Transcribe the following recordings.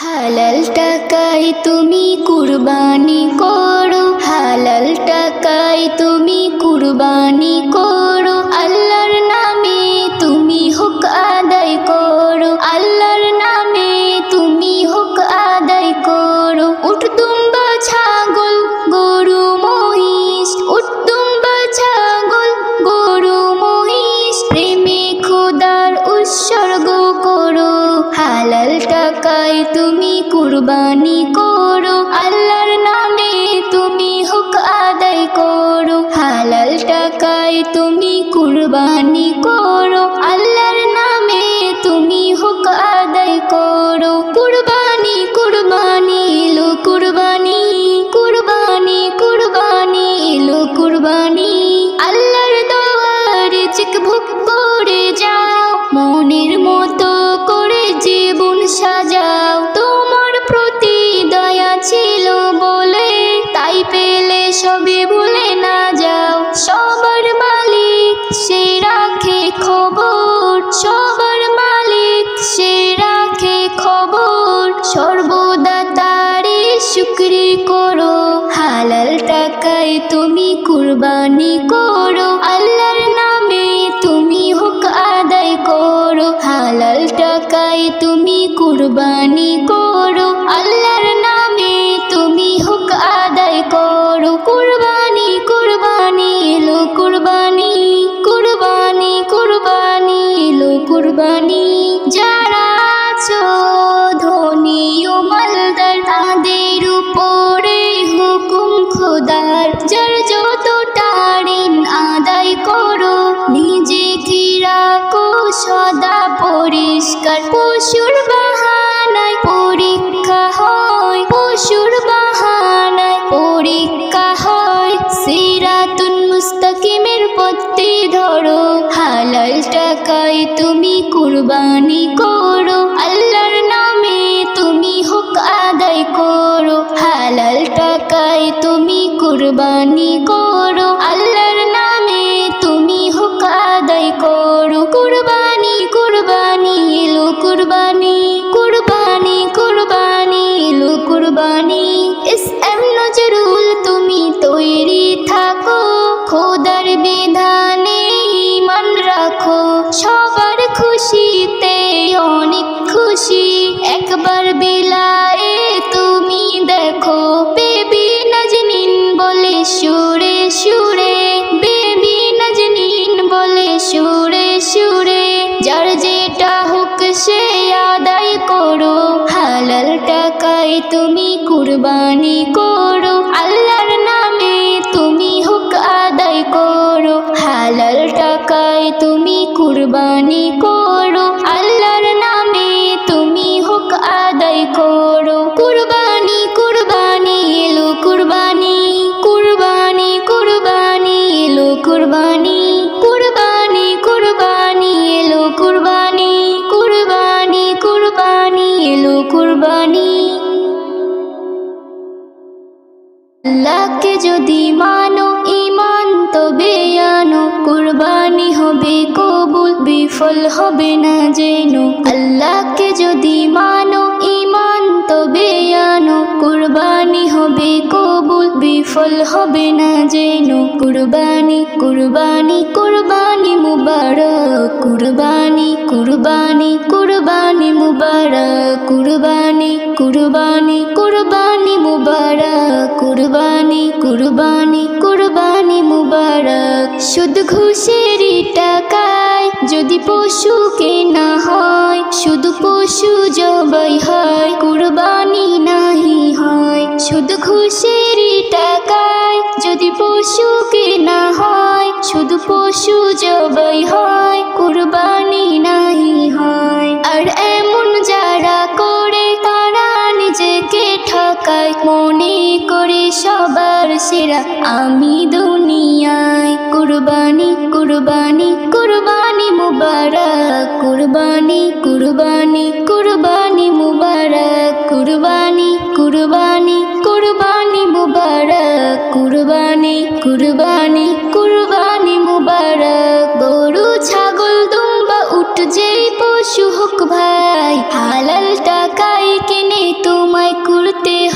হালাল টাকায় তুমি কুরবানি করো, হালাল টাকায় তুমি কুরবানি করো। আল্লাহর নামে তুমি হক আদায় করো, আল্লাহর নামে তুমি হক আদায় করো। উট দুম্বা ছাগল গরু মহিষ, উট দুম্বা ছাগল গরু মহিষ, প্রেমে খোদার উৎসর্গ করো। হালাল টাকায় তুমি কুরবানি করো, আল্লাহর নামে তুমি হক আদায় করো। হালাল টাকায় তুমি কুরবানি করো, আল্লাহর নামে তুমি হক আদায় করো। কুরবানি কুরবানি এলো কুরবানি, কুরবানি কুরবানি এলো কুরবানি। আল্লাহর দরবারে চেকবুক করে যাও, মনের মতো করে জীবন সাজাও। তোমার প্রতি দয়া ছিল বলে তাই পেলে সবে ভুলে না যাও। সবার মালিক সে রাখে খবর, সবার মালিক সে রাখে খবর। সর্বদা তারে শুকরি করো, হালাল টাকায় তুমি কুরবানি করো, আল্লাহর নামে তুমি হক আদায় করো। হালাল টাকায় তুমি কুরবানি করো, আল্লাহর নামে তুমি হক আদায় করো। কুরবানি কুরবানি এলো কুরবানি, কুরবানি কুরবানি এলো কুরবানি। যারা আছো ধনী ও মালদার, তাদের উপরে হুকুম খোদার। যার যতটা ঋণ আদায় করো, নিজেকে রাখো সদা পরিষ্কার। পশুর বাহানায় পরীক্ষা হয়, পশুর বাহানায় পরীক্ষা হয়। সিরাতুল মুস্তাকিমের পথে ধরো, হালাল টাকায় তুমি কুরবানি করো, আল্লাহর নামে তুমি হক আদায় করো। হালাল টাকায় তুমি কুরবানি করো, আল্লাহর নামে তুমি হক আদায় করো। কুরবানি কুরবানি এলো কুরবানি, কুরবানি কুরবানি এলো কুরবানি। এস.এম. নজরুল তুমি তৈরি থাকো, খোদার বিধানে ঈমান রাখো। সবার খুশিতে অনেক খুশি, একবার বিলায়ে তুমি দেখো। বেবি নাজনীন বলে সুরে সুরে, বেবি নাজনীন বলে সুরে সুরে। যার যেটা হোক সে আদায় করো, হালাল টাকায় তুমি কুরবানি করো, আল্লাহর নামে তুমি হক আদায় করো। হালাল টাকায় তুমি কুরবানি করো, আল্লাহর নামে তুমি হক আদায় করো। কুরবানি কুরবানি এলো কুরবানি, কুরবানি কুরবানি এলো কুরবানি। কুরবানি কুরবানি এলো কুরবানি, কুরবানি কুরবানি এলো কুরবানি। আল্লাহকে যদি মানো ঈমান তবে আনো, কুরবানি হবে কবুল বিফল হবে না যেন। আল্লাহকে যদি মানো ঈমান তবে আনো, কুরবানি হবে কবুল বিফল হবে না যেন। কুরবানি কুরবানি কুরবানি মুবারক, কুরবানি কুরবানি কুরবানি মুবারক। কুরবানি কুরবানি কুরবানি মুবারক, কুরবানি কুরবানি কুরবানি মুবারক। শুধু ঘুষেরই টাকায় যদি পশু কেনা হয়, শুধু পশু জবাই হয়, কুরবানি নাহি হয়। শুধু ঘুষেরই টাকায় যদি পশু কেনা হয়, শুধু পশু জবাই হয়, কুরবানি নাহি হয়। আর এমন যারা করে তারা নিজেকে ঠকায়, মনে করে সবার সেরা আমি দুনিয়ায়। কুরবানি কুরবানি কুরবানি মুবারক, কুরবানি কুরবানি কুরবানি মুবারক। কুরবানি কুরবানি কুরবানি মুবারক, কুরবানি কুরবানি কুরবানি মুবারক। গরু ছাগল দুম্বা উট যেই পশু হোক ভাই, হালাল টাকায় কিনে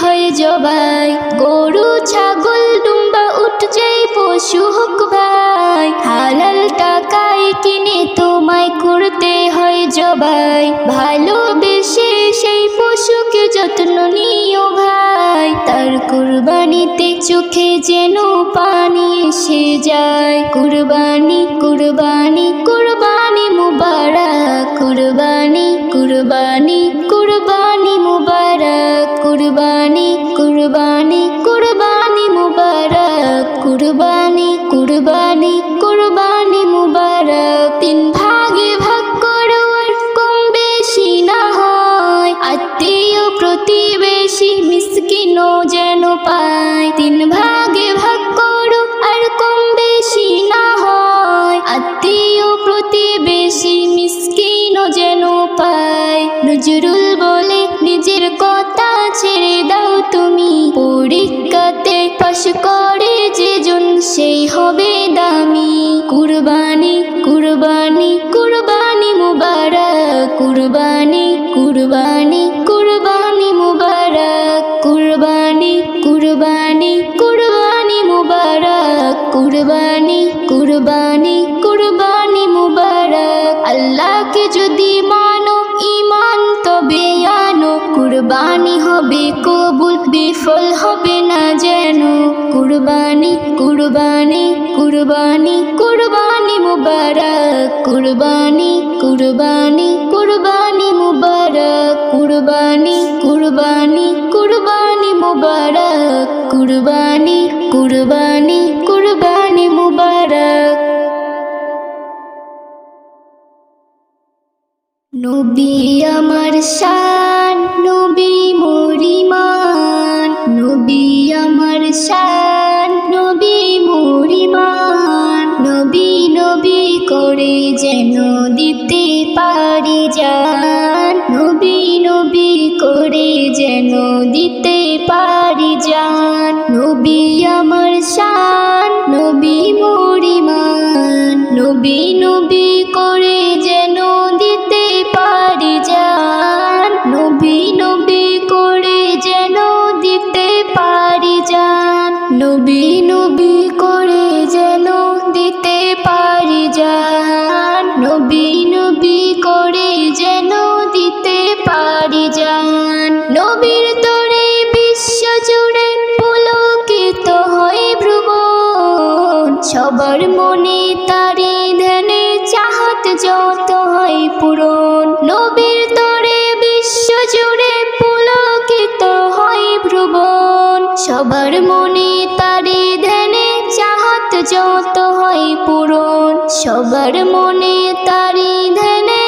হয় জবাই, গরু ছাগল দুম্বা উট যেই পশু হোক ভাই, হালাল টাকায় কিনে তোমায় করতে হয় জবাই। ভালোবেসে সেই পশুকে যত্ন নিও ভাই, তার কুরবানিতে চোখে যেন পানি এসে যায়। কুরবানি কুরবানি কুরবানি মুবারক, কুরবানি কুরবানি কুরবানি মুবারক, কুরবানি কুরবানি কুরবানি মুবারক, কুরবানি কুরবানি কুরবানি মুবারক। তিন ভাগে ভাগ করো আর কম বেশি না হয়, আত্মীয় প্রতিবেশী মিসকিনও যেন পায়। তিন ভাগে ভাগ করো আর কম বেশি না হয়, আত্মীয় প্রতিবেশী মিসকিনও যেন পায়। নজরুল বলে নিজের কথা ছেড়ে দাও তুমি, পরীক্ষাতে পাশ করে যেজন সেই হবে দামি। কুরবানি কুরবানি কুরবানি মুবারক, কুরবানি কুরবানি কুরবানি মুবারক, কুরবানি কুরবানি কুরবানি মুবারক, কুরবানি কুরবানি কুরবানি মুবারক। আল্লাহকে যদি মানো ঈমান তবে আনো, কুরবানি হবে কবুল বিফল হবে না যেন। কুরবানি কুরবানি কুরবানি কুরবানি মুবারক, কুরবানি কুরবানি কুরবানি মুবারক, কুরবানি কুরবানি কুরবানি মুবারক, কুরবানি কুরবানি কুরবানি মুবারক। নবী আমার শান, নবী মোর ঈমান, নবী আমার শান, নবী মোর ঈমান। নবী নবী করে যেন দিতে পারি জান, নবী নবী করে যেন দিতে পারি জান। নবী আমার শান, নবী মোর ঈমান, নবী নবী করে যেন দিতে পারি জান, নবী নবী করে যেন দিতে পারি জান, নবী নবী করে যেন দিতে পারি জান, নবী নবী করে যেন দিতে পারি জান। নবীর তরে বিশ্ব জুড়ে পুলকিত হয় ভ্রমণ, সবার মনে তারি ধ্যানে চাহাত যত হয় পূরণ। নবীর তরে বিশ্ব জুড়ে পুলকিত হয় ভ্রমণ, সবার মনে তারি ধ্যানে চাহাত যত হয় পূরণ, সবার মনে তারি ধ্যানে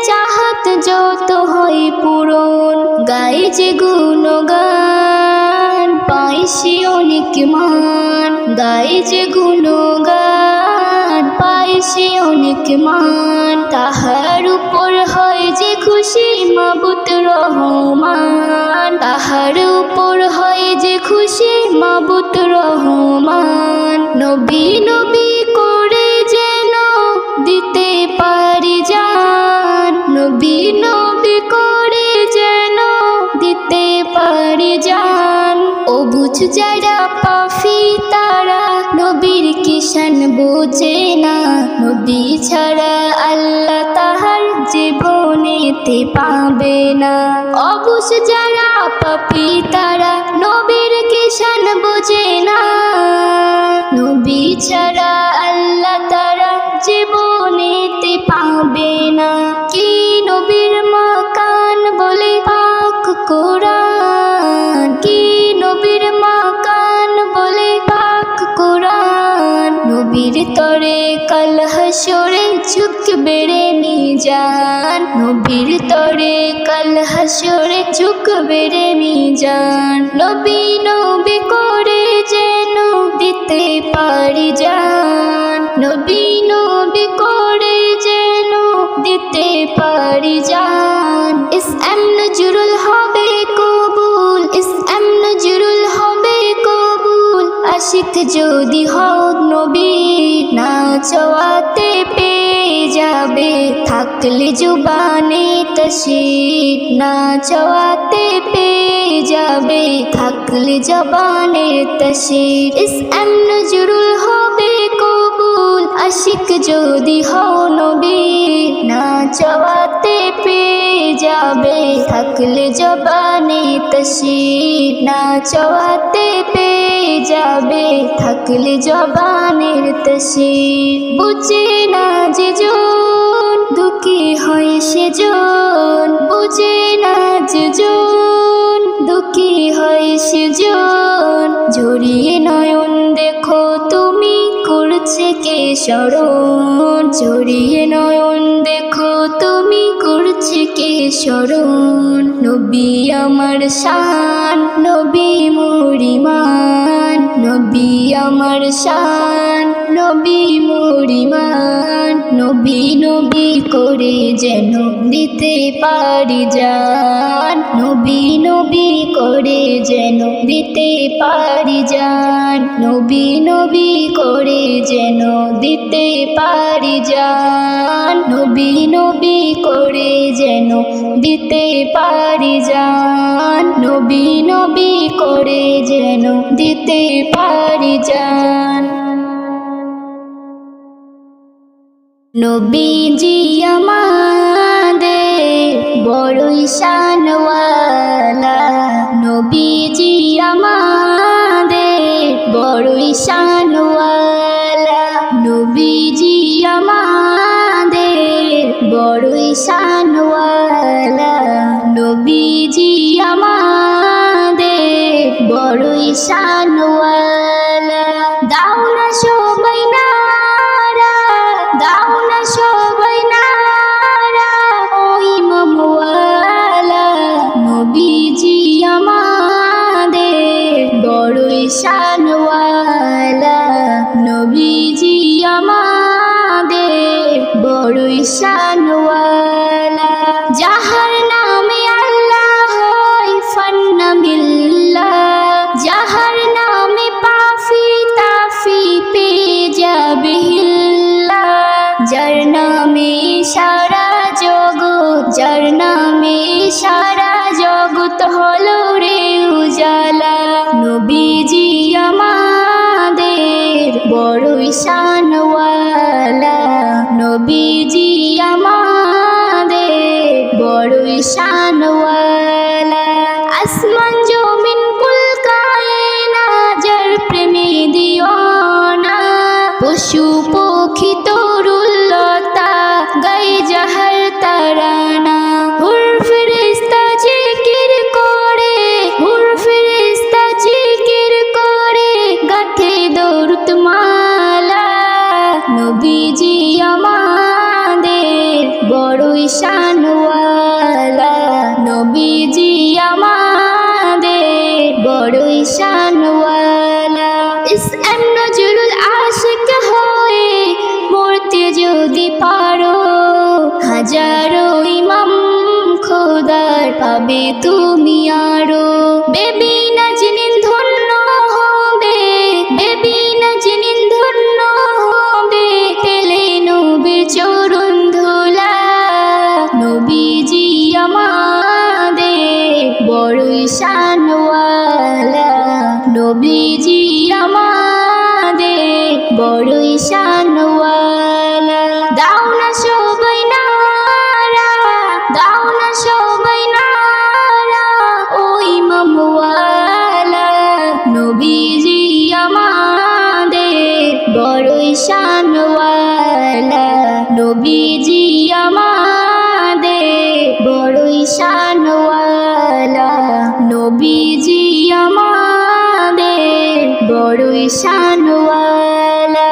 চাহাত যত হয় পূরণ। গায়ে যে গুণগান পাই সে অনেক মান, গায়ে যে গুণগান পাই সে অনেক মান। তাহার উপর হয় যে খুশি মাবুদ রহমান, তাহার উপর হয় যে খুশি মাবুদ রহমান। নবী নবী করে যেন দিতে পারি জান, নবী নবী করে যেন দিতে পারি জান। ও বুঝ যারা পাফি তারা নবীর কিশান বোঝে না, নবী ছাড়া আল্লাহ তাহার জীবনেতে পাবে না। অবুঝ যারা পাপি তারা নবীর কিশান বোঝে না, নবী ছাড়া আল্লাহ তারা জীবনেতে পাবে না। কি নবীর মাকান বলে পাক কোরআন, কি নবীর মাকান বলে পাক কোরআন। নবীর তরে কাল হাসরে ঝুঁকবে রে মিজান, নবীর তরে কাল হাসরে ঝুঁকবে রে মিজান। নবী নবী করে যেন দিতে পারি জান, নবী নবী করে যেন দিতে পারি জান। ইসলাম নজরুল হবে কবুল, ইসলাম নজরুল হবে কবুল। আশিক যদি হও নবী না চাওয়াতে পেয়ে যাবে, থাকলে জুবানে তশরিফ না চাওয়াতে পেয়ে যাবে। থাকলে জবানের তাসির ইসএম নজরুল হবে কবুল আশিক যদি হও নবীর না চাওয়াতে পেয়ে যাবে থাকলে জবানে তাসির না চাওয়াতে পেয়ে যাবে থাকলে জবানের তাসির বুঝে না যে জন দুঃখী হয় সেজন বুঝে না যে জন দুঃখী হয় সেজন ঝরিয়ে নয়ন দেখো তুমি করছে কে স্মরণ ঝরিয়ে নয়ন দেখো তুমি করছে কে স্মরণ নবী আমার শান নবী মোর ঈমান নবী আমার শান নবী মোর ঈমান নবী নবী করে যেন দিতে পারি জান নবী নবী করে যেন দিতে পারি জান নবী নবী করে যেন দিতে পারি জান নবী নবী করে যেন দিতে পারি জান নবী নবী করে যেন দিতে পারি জান নবীজি আমাদের বড়ই শানওয়ালা নবীজি আমাদের বড়ই শানওয়ালা নবীজি আমাদের বড়ই শানওয়ালা নবীজি আমাদের বড়ই শানওয়ালা দাও না সবাই নারা দাও না সবাই নারা ওই মামওয়ালা নবীজি আমাদের বড়ই শানওয়ালা নবীজি আমাদের বড়ই শানওয়ালা যাহার নামে আল্লাহ হয় ফান্না বিল্লাহ যাহার নামে পাফি তাফি পেয়ে যাবে হিল্লা যার নামে সারা জগৎ যার নামে সারা জগৎ হলো রে উজালা নবীজি আমাদের বড়ই শানওয়ালা নবীজি আমাদের বড়ই শানওয়ালা আসমান জমিন কুল কায়না যার প্রেমে দিওয়ানা পশু পক্ষী তরুলতা গায়ে যাহার তারানা হুর ফেরেশতা জিকির করে হুর ফেরেশতা জিকির করে গাথে দরুদ মালা নবীজি আমাদের বড়ই শানওয়ালা নবীজি আমাদের বড়ই শানওয়ালা ইসএম নজরুল আশিক হয়ে মরতে যদি পারো হাজারো ইমাম খোদার পাবে তুমি আরো বেবি না জিনিন ধন্য হবে বেবি না জিনিন ধন্য হবে পেলে নবীর চরণ ধুলা নবীজি আমাদের বড়ই শানওয়ালা নবীজি আমাদের বড়ই শানওয়ালা দাও না সবাই নারা দাও না সবাই নারা ওই মামওয়ালা নবীজি আমাদের বড়ই শানওয়ালা নবীজি আমাদের বড়ই শানওয়ালা নবীজি আমাদের বড়ই শানওয়ালা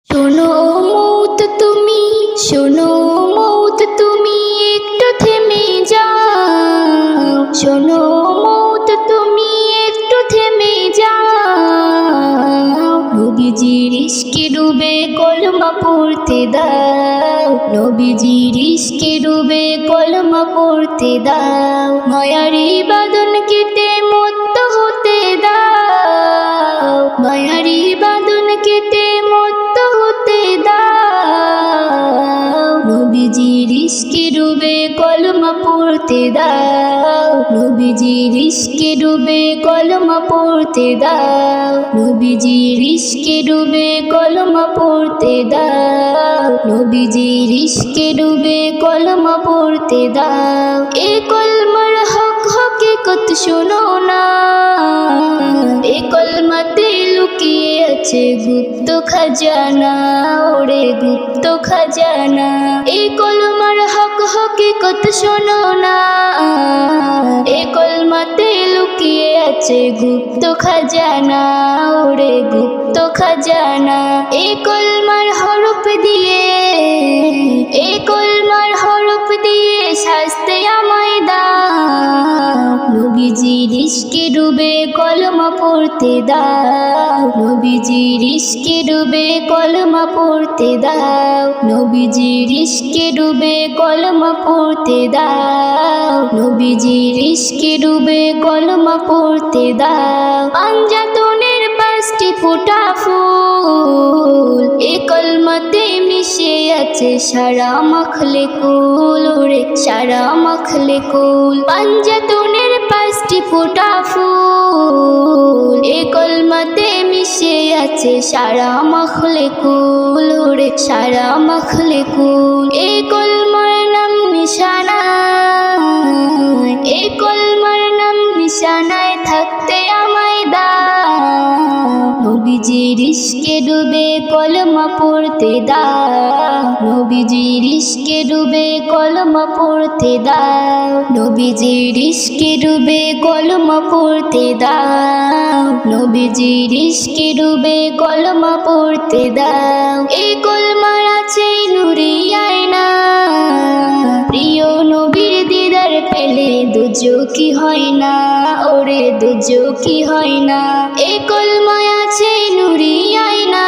শোনো মৌত তুমি শোনো মৌত তুমি একটু থেমে যাও শোনো মৌত তুমি একটু থেমে যাও নবীজির ইশকে ডুবে কলমা পড়তে দাও নবীজির ইশকে ডুবে কলমা পড়তে দাও মায়ারি বাঁধন কেটে মুক্ত হতে দাও মায়ারি বাঁধন কেটে মুক্ত হতে দাও নবীজির ইশকে ডুবে কলমা কলমা পড়তে দাও, নবীজির ইশকে ডুবে কলমা পড়তে দাও, নবীজির ইশকে ডুবে কলমা পড়তে দাও, নবীজির ইশকে ডুবে কলমা পড়তে দাও। এ কলমার হক হকিকত শোনো না, এ কলমাতে লুকিয়ে আছে গুপ্ত খাজানা, ওরে গুপ্ত খাজানা। এ কলমার হক হকিকত শোনো না, এ কলমাতে লুকিয়ে আছে গুপ্ত খাজানা, ওরে গুপ্ত খাজানা। এ কলমার হরফ দিয়ে, এ কলমার হরফ দিয়ে শাস্তে আমায় দাও, নবীজির ইশকে ডুবে কলমা পড়তে দাও, নবীজির ইশকে ডুবে কলমা পড়তে দাও, নবীজির ইশকে ডুবে কলমা পড়তে দাও, নবীজির ইশকে ডুবে কলমা পড়তে দাও। পাঞ্জাতনের 5টি ফোঁটা ফুল, এ কলমাতে মিশে আছে সারা মাখলে কুল, ওরে সারা মাখলে কুল। পাঞ্জাতনের 5টি ফোঁটা ফুল, এ কলমাতে মিশে আছে সারা মাখলে কুল, ওরে সারা মাখলে কুল। এ কলমার নাম নিশানা, এ কলমার নাম নিশানায় থাকতে আমায় দাও, নবীজির ইশকে ডুবে কলমা পড়তে দাও, নবীজির ইশকে ডুবে কলমা পড়তে দাও, নবীজির ইশকে ডুবে কলমা পড়তে দাও, নবীজির ইশকে ডুবে কলমা পড়তে দাও। এই কলমার আছে নূরি আয়না, প্রিয় নবীর দিদার পেলে দুজকি হয় না, ওরে দুজকি হয় না। এই কলমায় আছে নূরি আয়না,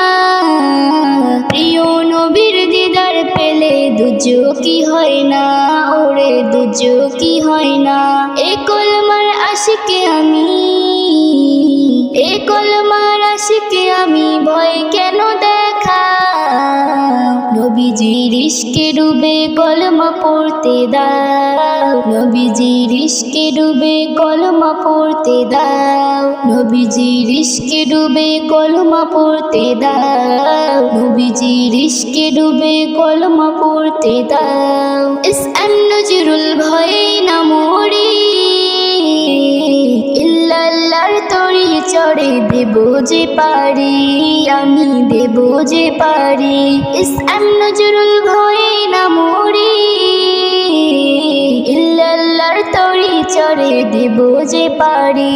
প্রিয় নবীর দিদার পেলে দুজকি হয় না, ওরে দুজকি হয় না। এই কলমার আশিকে আমি, এই কলমার আশিকে আমি ভয় কেন দেখা, নবীজির ইশকে ডুবে কলমা পড়তে দাও, নবীজির ইশকে ডুবে কলমা পড়তে দাও, নবীজির ইশকে ডুবে কলমা পড়তে দাও, নবীজির ইশকে ডুবে কলমা পড়তে দাও। ইসআন নজরুল ভয়ে না মরি, ইল্লাল্লাহর তরি চড়ে দেব যে পারি, আমি দেব যে পারি। ইসআন নজরুল ভয়ে না মরি, ইল্লাল্লাহর তরি চড়ে দেব যে পারি,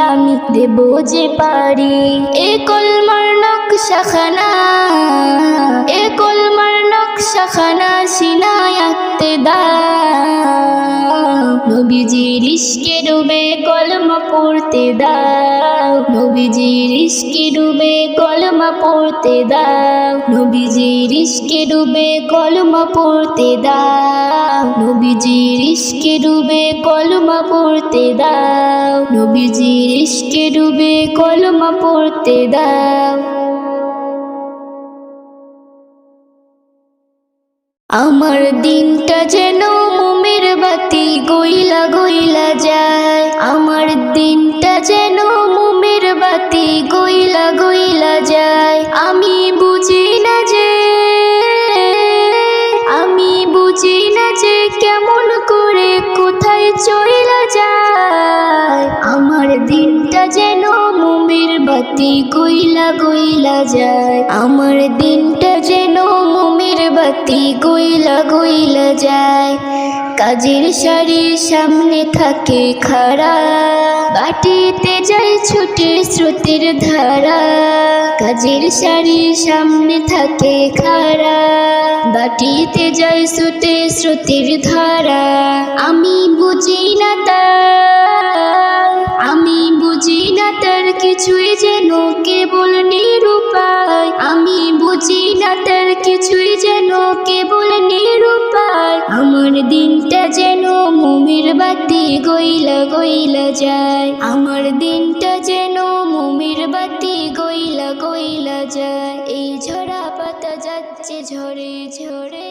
আমি দেব যে পারি। এ কলমার নকশাখানা, এ কলমার নকশাখানা সিনায় আঁকতে দাও, নবীজির ইশকে ডুবে কলমা পড়তে দাও, নবীজির ইশকে ডুবে কলমা পড়তে দাও, নবীজির ইশকে ডুবে কলমা পড়তে দাও, নবীজির ইশকে ডুবে কলমা পড়তে দাও, নবীজির ইশকে ডুবে কলমা পড়তে দাও। আমার দিনটা যেন মোমের বাতি গইলা গইলা যায়, আমার দিনটা যেন মোমের বাতি গইলা গইলা যায়। আমি বুঝি না যে, আমি বুঝি না যে কেমন করে কোথায় চইলা যায়, আমার দিনটা যেন মোমের বাতি গইলা গইলা যায়, আমার দিনটা যেন মোমের বাতি গইলা গইলা যায়। কাজের সারির সামনে থাকে খাড়া, বাটিতে যায় ছুটে স্রোতের ধারা, কাজের সারির সামনে থাকে খাড়া, বাটিতে যায় ছুটে স্রোতের ধারা। আমি বুঝি না তার, আমি বুঝি না তার কিছুই যেন কেবল নিরুপায়, আমি বুঝি না তার কিছুই যেন কেবল নিরুপায়। আমার দিনটা যেন মোমের বাতি গইলা গইলা যায়, আমার দিনটা যেন মোমের বাতি গইলা গইলা যায়। এই ঝরা পাতা যাচ্ছে ঝরে ঝরে।